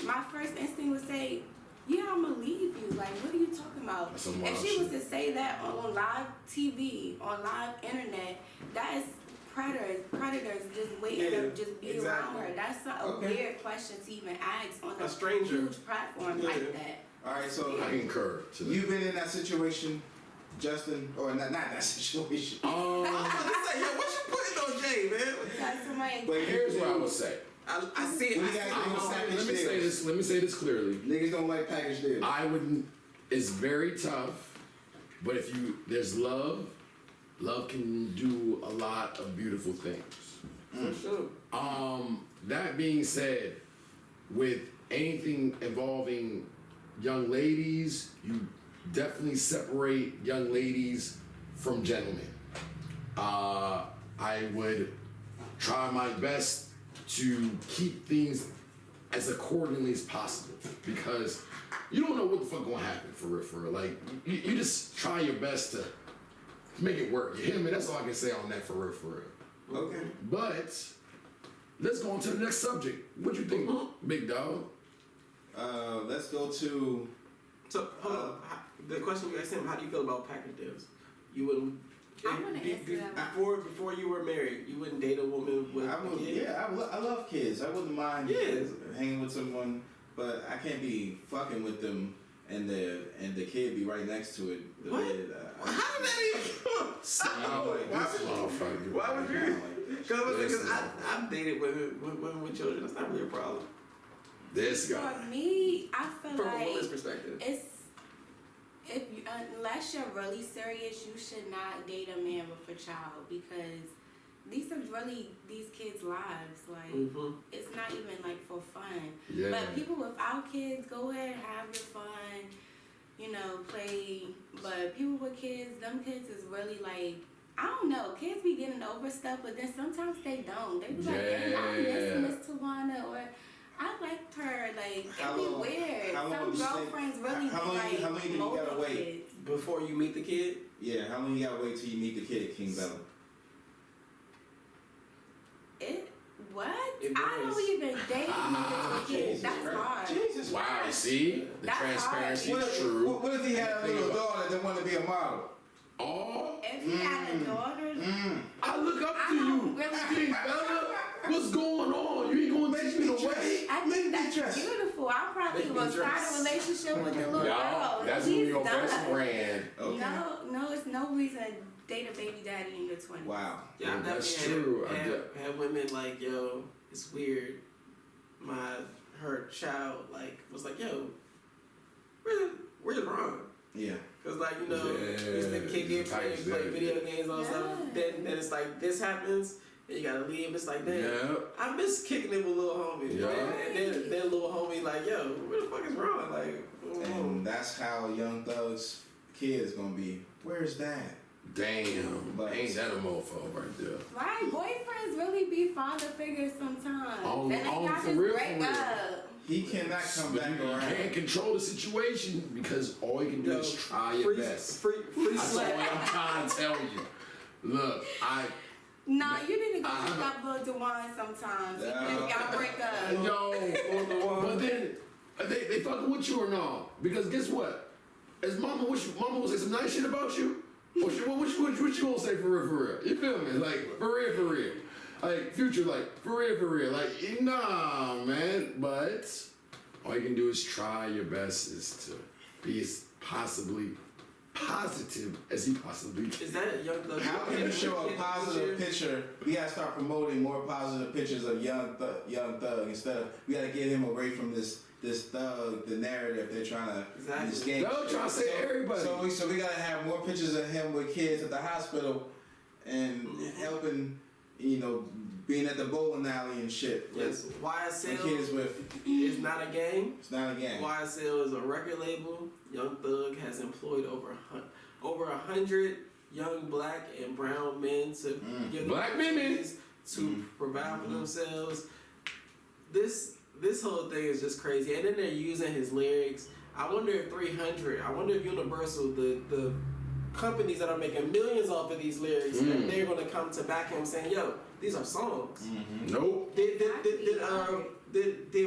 my first instinct would say, yeah, I'm gonna leave you. Like, what are you talking about? If she was to say that on live TV, on live internet, that is predators just waiting to just be around her. That's not a weird question to even ask on a stranger huge platform like that. All right, so I concur. You've been in that situation, Justin, or not that situation. I was say, yo, what you putting on Jay, man? But here's what I would say. I see it. Let me say this clearly. Niggas don't like package deals. It's very tough, but if there's love can do a lot of beautiful things. For sure. That being said, with anything involving young ladies, you definitely separate young ladies from gentlemen. I would try my best to keep things as accordingly as possible because you don't know what the fuck gonna happen for real. Like, you just try your best to make it work. You hear me? That's all I can say on that for real. Okay. But let's go on to the next subject. What you think, big dog? Let's go to. So, hold on. The question we asked him: how do you feel about package deals? You wouldn't. I want to answer that. Before you were married, you wouldn't date a woman with a kid? Yeah, I love kids. I wouldn't mind hanging with someone, but I can't be fucking with them and the kid be right next to it. What? How did that even Why would you? Because I've dated women with children. That's not really a problem. This guy. For me, I feel From like a woman's perspective, unless you're really serious, you should not date a man with a child because these are really these kids' lives. Like it's not even like for fun. Yeah. But people without kids, go ahead, have your fun, play. But people with kids, them kids is really like, I don't know, kids be getting over stuff, but then sometimes they don't. They be like, hey, I'm missing Miss Tawana, or I liked her. Like, it be weird. Some girlfriends really how long do you gotta wait kids. Before you meet the kid? Yeah, how long you gotta wait till you meet the kid, King Bellaa? What? I don't even date niggas with kids. That's hard. Jesus wow, Christ. see? The transparency is true. What if he had a little daughter that wanted to be a model? Oh. If he had a daughter, I look up to you. King Bellaa, what's going on? You ain't gonna teach me the way? I think that's beautiful. I probably will start a relationship with the little girl. That's when your best friend. Okay. No, it's no reason to date a baby daddy in your 20s. Wow. Yeah, that's true. Had women like, yo, it's weird. Her child was like, yo, where's wrong? Yeah. Cause used to kick it, play video games, all stuff. Then it's like this happens, and you gotta leave. It's like, damn, I miss kicking it with little homie. Yeah. And then little homie like, yo, what the fuck is wrong? Like, and that's how Young Thug's kid is gonna be. Where's that? Damn, but ain't that a mofo right there? Right, boyfriends really be father figures sometimes. On y'all for just real, break up. He cannot come back around. You can't control the situation because all you can do is try your best. That's all I'm trying to tell you. Look, No, you need to go pick up Lil Dewan sometimes. Even if y'all break up. Yo, but then they fucking with you or no? Because guess what? As mama will say some nice shit about you. What you gonna say for real? You feel me? Like, for real. Like, Future, like, for real. Like, nah, man. But all you can do is try your best is to be as possibly positive as you possibly can. Is that a Young Thug? How can you show a positive picture? We gotta start promoting more positive pictures of Young Thug instead of, we gotta get him away from this thug, the narrative they're trying to escape. They're trying to say everybody. So we gotta have more pictures of him with kids at the hospital and helping, being at the bowling alley and shit. Yes, YSL kids with is not a game. It's not a game. YSL is a record label. Young Thug has employed over 100 young black and brown men to give them opportunities to provide for themselves. This whole thing is just crazy. And then they're using his lyrics. I wonder if Universal, the companies that are making millions off of these lyrics, if they're going to come to back him saying, yo, these are songs. Nope. Did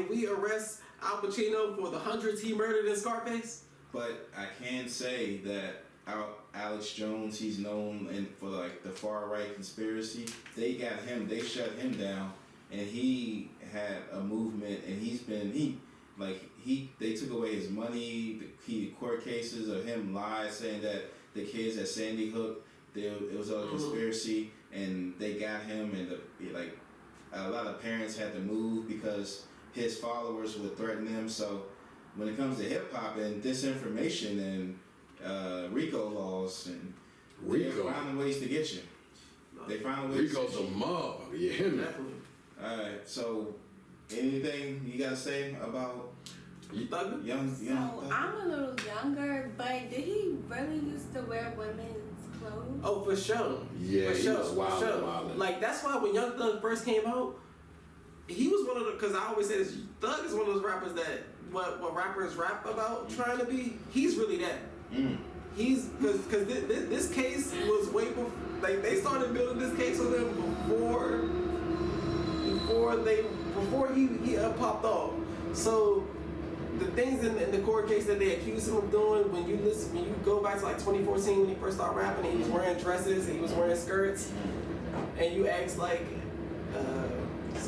we arrest Al Pacino for the hundreds he murdered in Scarface? But I can say that Alex Jones, he's known for the far right conspiracy. They shut him down, and he had a movement, and they took away his money. The court cases of him lied, saying that the kids at Sandy Hook, it was a conspiracy, and they got him, and a lot of parents had to move because his followers would threaten them. So when it comes to hip hop and disinformation and RICO laws, and they're finding ways to get you. They find ways. RICO's a mob. You hear me? Alright, so anything you gotta say about young? So I'm a little younger, but did he really used to wear women's clothes? Oh, for sure. Yeah, for he sure, was wild, for sure. wild. Like that's why when Young Thug first came out, he was one of the. Because I always say this, Thug is one of those rappers that what rappers rap about trying to be. He's really that. He's because this case was way before. Like they started building this case on him before he popped off. So the things in the court case that they accused him of doing, when you go back to like 2014 when he first started rapping, and he was wearing dresses and he was wearing skirts, and you ask like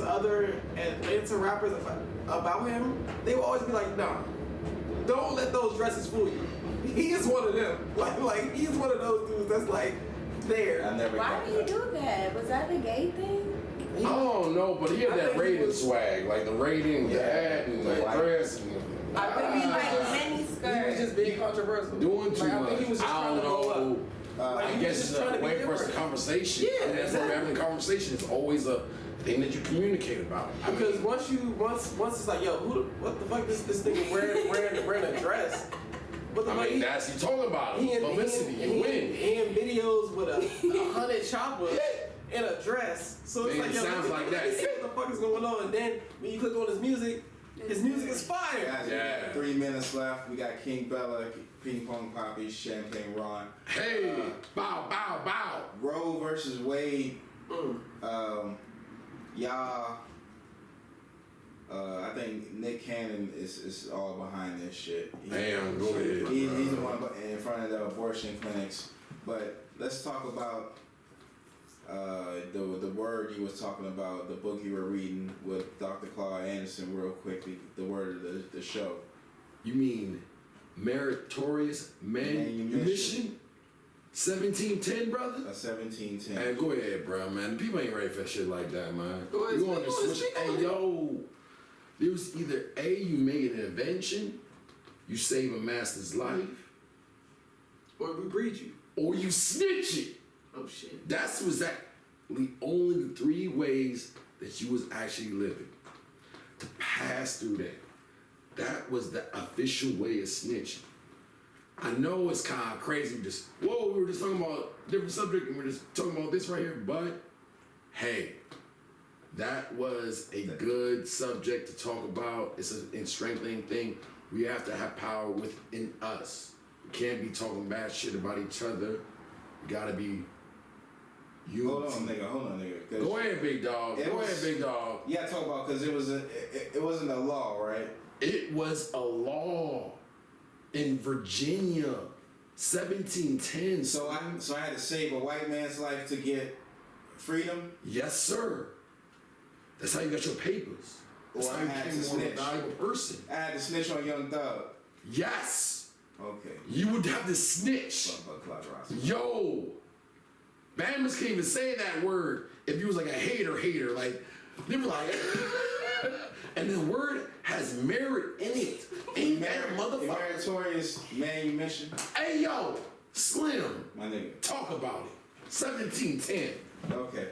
other Atlanta rappers about him, they will always be like, nah, don't let those dresses fool you. He is one of them. Like he's one of those dudes that's like there. Why did he do that? Was that the gay thing? I don't know, but he had that rating swag, like the rating, the hat, and the dress. And I think he like mini skirt. He was just being controversial. Doing too like, much. I think he was just I don't know. I guess it's a way for us to conversation. Yeah, and that's why we're having a conversation. It's always a thing that you communicate about. Because once it's like, yo, what the fuck is this nigga wearing a dress? What the fuck? That's you talking about it. Publicity, you win. He in videos with a 100 choppers in a dress. So it's like, yo, sounds like that. See what the fuck is going on? And then when you click on his music is fire. Guys, we got 3 minutes left. We got King Bellaa, Ping Pong Poppy, Champagne Ron. Hey, bow, bow, bow. Roe versus Wade. Y'all. I think Nick Cannon is all behind this shit. Damn, go ahead. He's the one in front of the abortion clinics. But let's talk about the word you was talking about, the book you were reading with Dr. Claude Anderson real quick, the word of the show. You mean meritorious manumission? 1710, brother? A 1710. Hey, go ahead, bro, man. People ain't ready for shit like that, man. Go ahead, You want to switch? Hey, yo. There was either A, you make an invention, you save a master's life, or we breed you, or you snitch it. Oh shit. That's exactly only the 3 ways that you was actually living. To pass through that. That was the official way of snitching. I know it's kind of crazy. We were just talking about a different subject and we're just talking about this right here, but hey, that was a good subject to talk about. It's a strengthening thing. We have to have power within us. We can't be talking bad shit about each other. We gotta be unity. Hold on, nigga. Go ahead, big dog. Go ahead, big dog. Yeah, talk about because it wasn't a law, right? It was a law in Virginia, 1710. So I had to save a white man's life to get freedom? Yes, sir. That's how you got your papers. That's how you became more of a valuable person. I had to snitch on Young Thug. Yes. Okay. You would have to snitch. Yo. Bama's can't even say that word if you was like a hater. Like, they were like, and the word has merit in it. Ain't that a motherfucker? Meritorious manumission. Hey, yo. Slim. My nigga. Talk about it. 1710. Okay.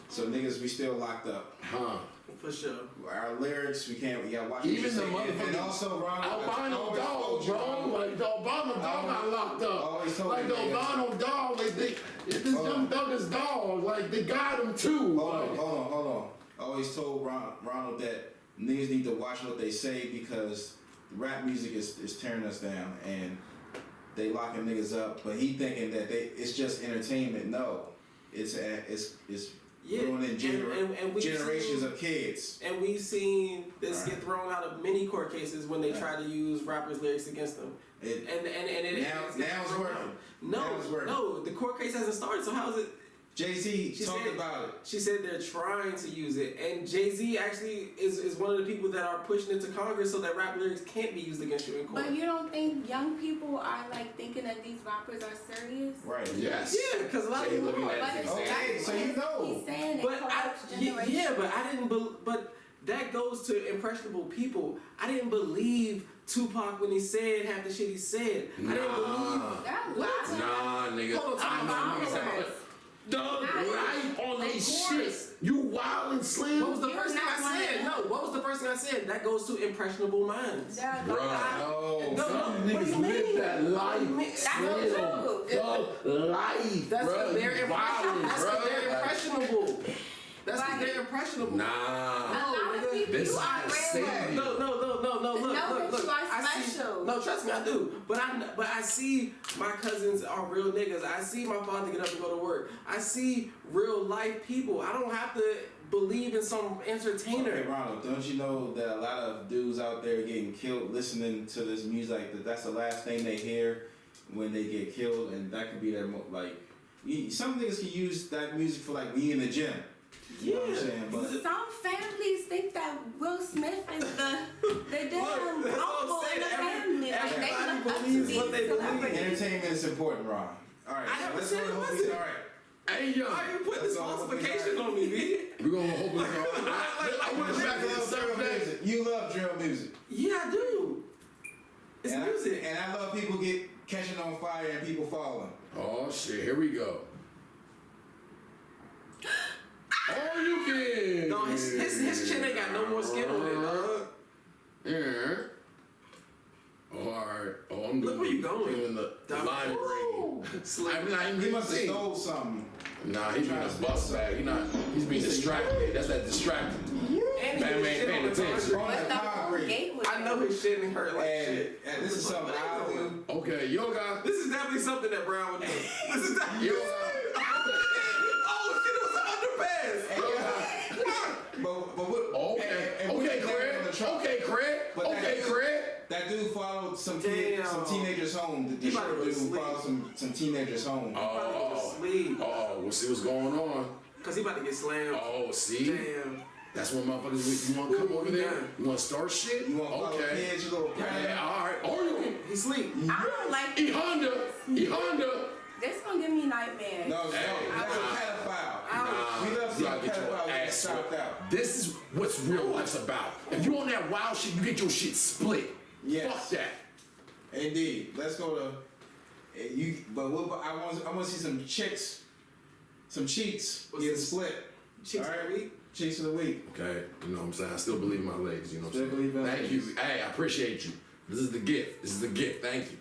So niggas, we still locked up. Huh. For sure. Our lyrics, we gotta watch. Even the motherfucking and also albino dog, bro. Like the albino dog got locked up. Like the albino dog, like if this young thug is dog, like they got him too. Hold on. I always told Ronald that niggas need to watch what they say because rap music is tearing us down and they locking niggas up. But he thinking that it's just entertainment. No, it's ruining generations of kids. And we've seen this get thrown out of many court cases when they try to use rappers' lyrics against them. Now it's working. No, the court case hasn't started. So how is it? Jay-Z talked about it. She said they're trying to use it, and Jay-Z actually is one of the people that are pushing it to Congress so that rap lyrics can't be used against you in court. But you don't think young people are like thinking that these rappers are serious? Right. Yes. Yeah, because a lot of people are. Okay, so you know. He's saying it But I didn't. But that goes to impressionable people. I didn't believe Tupac when he said half the shit he said. I didn't believe. Nah, nigga. Hold on, Doug, right on this shit. You wild and slim. What was the first thing I said? No, what was I said, that goes to impressionable minds. Yeah, Some niggas live that life. That's The life. That's bro. because they're impressionable. That's because they're Like, impressionable. That's because they're impressionable. Nah. A lot of people, This you are is rare. insane. No. Look. You are I see, special. no, trust me, I do. But I see my cousins are real niggas. I see my father get up and go to work. I see real life people. I don't have to believe in some entertainer. Hey Ronald, don't you know that a lot of dudes out there getting killed listening to this music? That's the last thing they hear when they get killed, and that could be their some niggas can use that music for like we in the gym. You know what I'm saying? But some families think that Will Smith is the damn uncle in the family. Like they look up to believes these what they believe. celebrities. entertainment is important, Ron. All right, I never let's said go it to Hope wasn't. All right. Hey, yo. Why are you putting this That's all falsification on me, B? We're going to hope it's all right. I want to back to the subject. You love drill music. Yeah, I do. It's and music. And I love people catching on fire and people falling. Oh, shit. Here we go. Oh, you can. No, his chin ain't got no more skin on it, dog. Yeah. Oh, all right. Oh, I'm Look where you going. Feeling the lime green. I'm not even He getting must have seen. stole something. Nah, he's being a bust bag. He's being distracted. That's that distracted. And Man ain't paying attention. I know his shit ain't hurt like shit. And this is something I do. Okay, yoga. This is definitely something that Brown would do. This is definitely. Yoga. Oh shit! It was an underpass. But what? Okay, Craig. That dude followed some teenagers home. The short dude followed some teenagers home. We'll see what's going on. Cause he about to get slammed. Oh, see? Damn. That's when motherfuckers, you want to come over there? You want to start shit? You want to follow kids, you little predator? Yeah, all right. Or you can. He sleep. I don't like E Honda. This gonna give me nightmares. No, that's a pedophile. We love seeing pedophiles get stopped out. This is what's real life's about. If you on that wild shit, you get your shit split. Yes. Fuck that. Indeed. Let's go to you. But I want to see some chicks, some cheats getting split. Cheeks of the week. Cheeks of the week. Okay, you know what I'm saying? I still believe in my legs, you know what Still I'm believe saying? in Thank legs. you. Hey, I appreciate you. This is the gift. Thank you.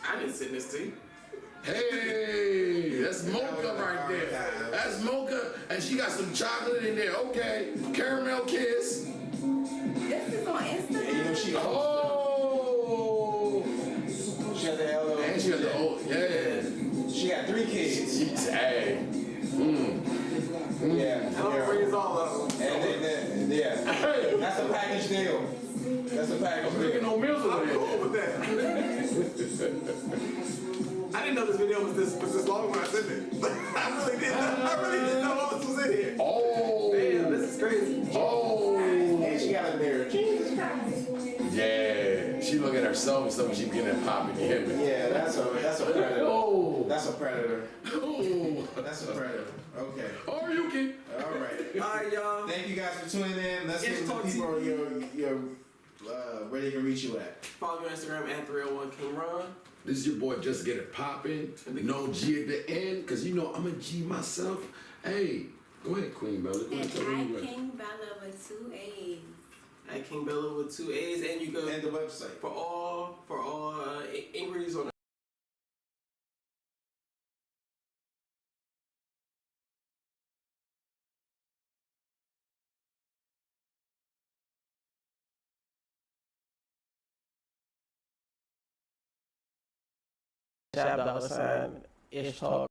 I didn't send this to you. Hey, that's mocha right there. That's mocha, and she got some chocolate in there. Okay, caramel kiss. This is on Instagram. And you know she. Oh. She got the L. And she got the old, yeah. She got 3 kids. Hey. Yeah. I don't raise all of them. And then yeah. Hey. That's a package deal. I'm making no meals over I'm there. cool with that. I didn't know this video was this long when I sent it. I really didn't know all this was in here. Oh. Damn, this is crazy. Oh. And she got a mirror. Jesus Christ. Yeah. She look at herself and stuff. She getting that popping hip. Yeah, that's a predator. Oh. That's a predator. Oh. That's a predator. Okay. Or you can. All right. All right, y'all. Thank you guys for tuning in. Let's get the people where they can reach you at. Follow me on Instagram at 301KingRon. This is your boy Just Get It Poppin'. No G at the end, because you know I'm a G myself. Hey, go ahead, Queen Bella. Go ahead, tell me And where. at King Bella with 2 A's. At King Bella with 2 A's, and you go And the website for all inquiries on $$Ishtalk.